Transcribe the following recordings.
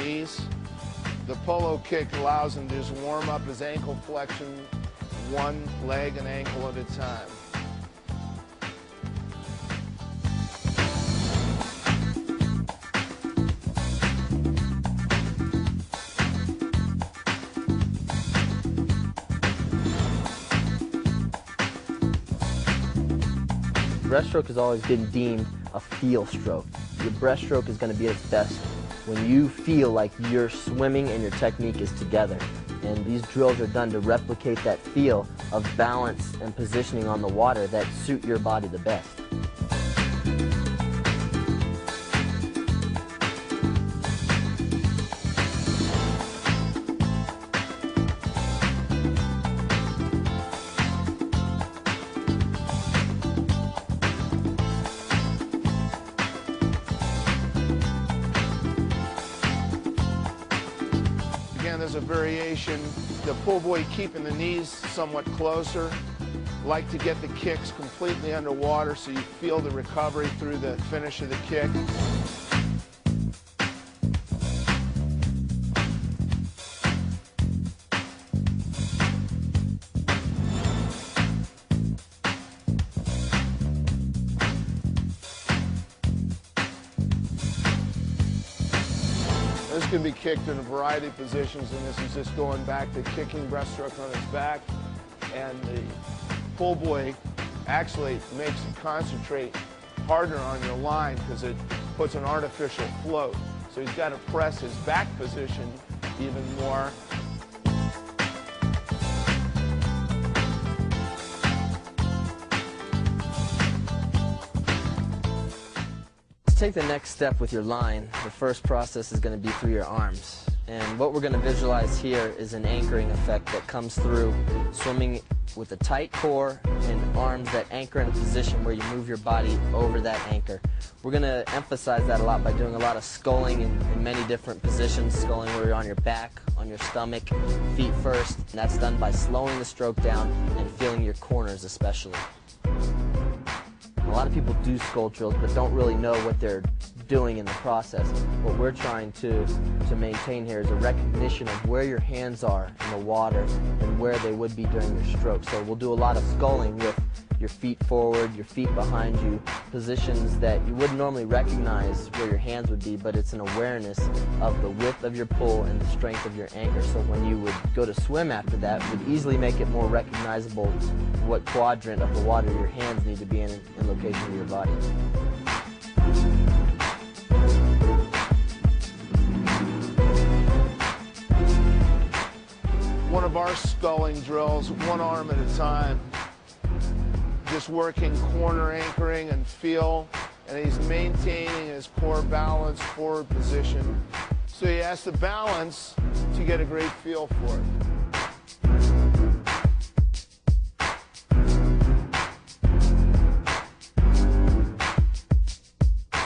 knees. The polo kick allows him to just warm up his ankle flexion one leg and ankle at a time. Breaststroke has always been deemed a feel stroke. Your breaststroke is going to be its best when you feel like you're swimming and your technique is together. And these drills are done to replicate that feel of balance and positioning on the water that suit your body the best. Again, there's a variation. The pull buoy keeping the knees somewhat closer. Like to get the kicks completely underwater so you feel the recovery through the finish of the kick. This can be kicked in a variety of positions, and this is just going back to kicking breaststroke on his back. And the pull buoy actually makes you concentrate harder on your line because it puts an artificial float. So he's got to press his back position even more. To take the next step with your line, the first process is going to be through your arms. And what we're going to visualize here is an anchoring effect that comes through swimming with a tight core and arms that anchor in a position where you move your body over that anchor. We're going to emphasize that a lot by doing a lot of sculling in many different positions, sculling where you're on your back, on your stomach, feet first. And that's done by slowing the stroke down and feeling your corners especially. A lot of people do scull drills but don't really know what they're doing in the process. What we're trying to maintain here is a recognition of where your hands are in the water and where they would be during your stroke. So we'll do a lot of sculling with your feet forward, your feet behind you, positions that you wouldn't normally recognize where your hands would be, but it's an awareness of the width of your pull and the strength of your anchor. So when you would go to swim after that, it would easily make it more recognizable what quadrant of the water your hands need to be in location of your body. One of our sculling drills, one arm at a time, just working corner anchoring and feel, and he's maintaining his core balance forward position. So he has to balance to get a great feel for it.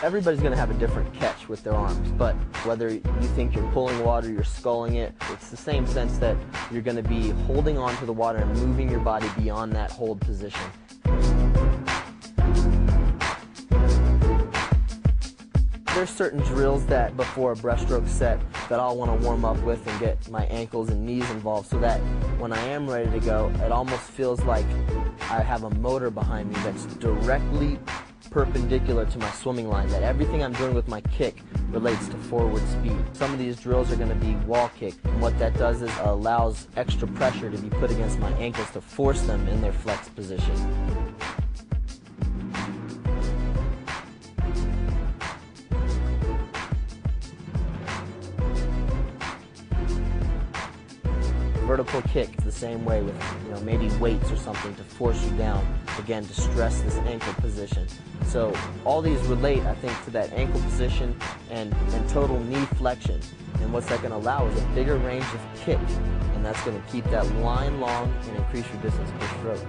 Everybody's going to have a different catch with their arms, but whether you think you're pulling water, you're sculling it, it's the same sense that you're going to be holding on to the water and moving your body beyond that hold position. There's certain drills that before a breaststroke set that I'll want to warm up with and get my ankles and knees involved so that when I am ready to go, it almost feels like I have a motor behind me that's directly perpendicular to my swimming line, that everything I'm doing with my kick relates to forward speed. Some of these drills are going to be wall kick, and what that does is allows extra pressure to be put against my ankles to force them in their flex position. Vertical kick is the same way with, maybe weights or something to force you down, again, to stress this ankle position. So all these relate, I think, to that ankle position and total knee flexion. And what's that going to allow is a bigger range of kick, and that's going to keep that line long and increase your distance per stroke.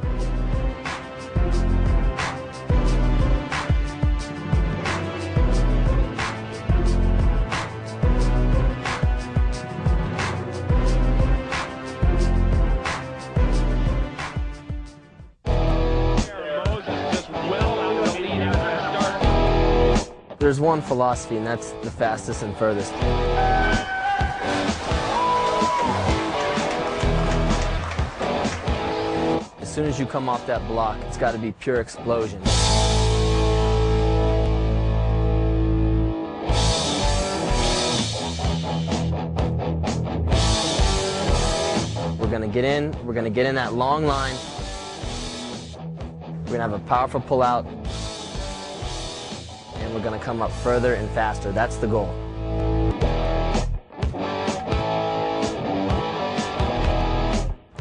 There's one philosophy, and that's the fastest and furthest. soon as you come off that block, it's got to be pure explosion. We're going to get in that long line. We're going to have a powerful pull out, and we're going to come up further and faster. That's the goal.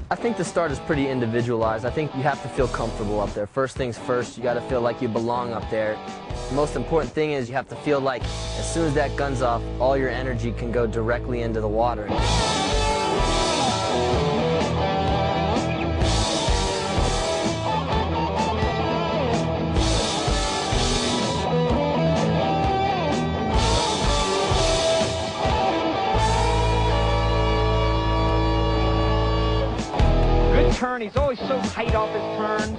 I think the start is pretty individualized. I think you have to feel comfortable up there. First things first, you got to feel like you belong up there. The most important thing is you have to feel like as soon as that gun's off, all your energy can go directly into the water. Turn. He's always so tight off his turns.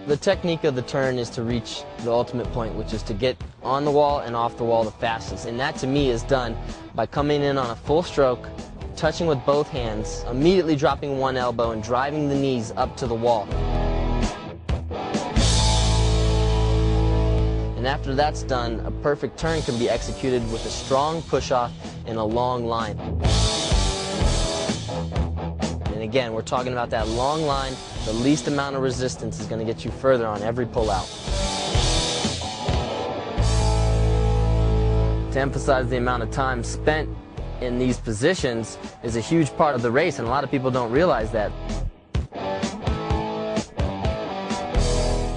The technique of the turn is to reach the ultimate point, which is to get on the wall and off the wall the fastest. And that, to me, is done by coming in on a full stroke, touching with both hands, immediately dropping one elbow and driving the knees up to the wall. And after that's done, a perfect turn can be executed with a strong push-off and a long line. And again, we're talking about that long line. The least amount of resistance is going to get you further on every pull-out. To emphasize the amount of time spent in these positions is a huge part of the race, and a lot of people don't realize that.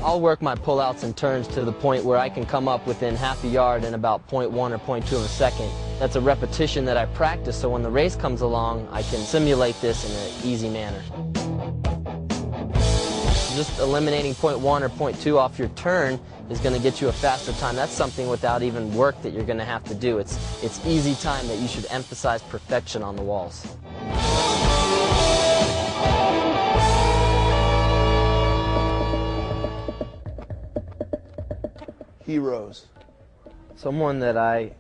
I'll work my pull-outs and turns to the point where I can come up within half a yard in about 0.1 or 0.2 of a second. That's a repetition that I practice, so when the race comes along, I can simulate this in an easy manner. Just eliminating 0.1 or 0.2 off your turn is going to get you a faster time. That's something without even work that you're going to have to do. It's easy time that you should emphasize perfection on the walls. Heroes. Someone that I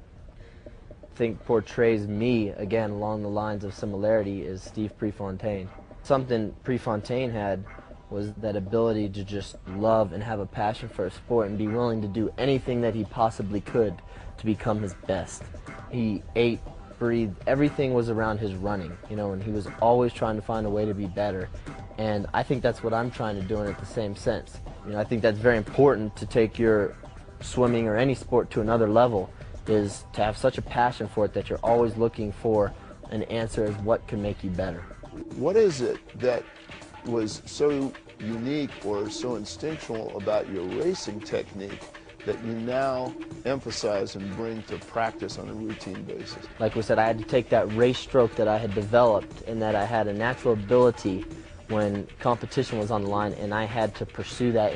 think portrays me, again, along the lines of similarity, is Steve Prefontaine. Something Prefontaine had was that ability to just love and have a passion for a sport and be willing to do anything that he possibly could to become his best. He ate, breathed, everything was around his running, you know, and he was always trying to find a way to be better. And I think that's what I'm trying to do in the same sense. You know, I think that's very important to take your swimming or any sport to another level, is to have such a passion for it that you're always looking for an answer as what can make you better. What is it that was so unique or so instinctual about your racing technique that you now emphasize and bring to practice on a routine basis? Like we said, I had to take that race stroke that I had developed and that I had a natural ability when competition was on the line, and I had to pursue that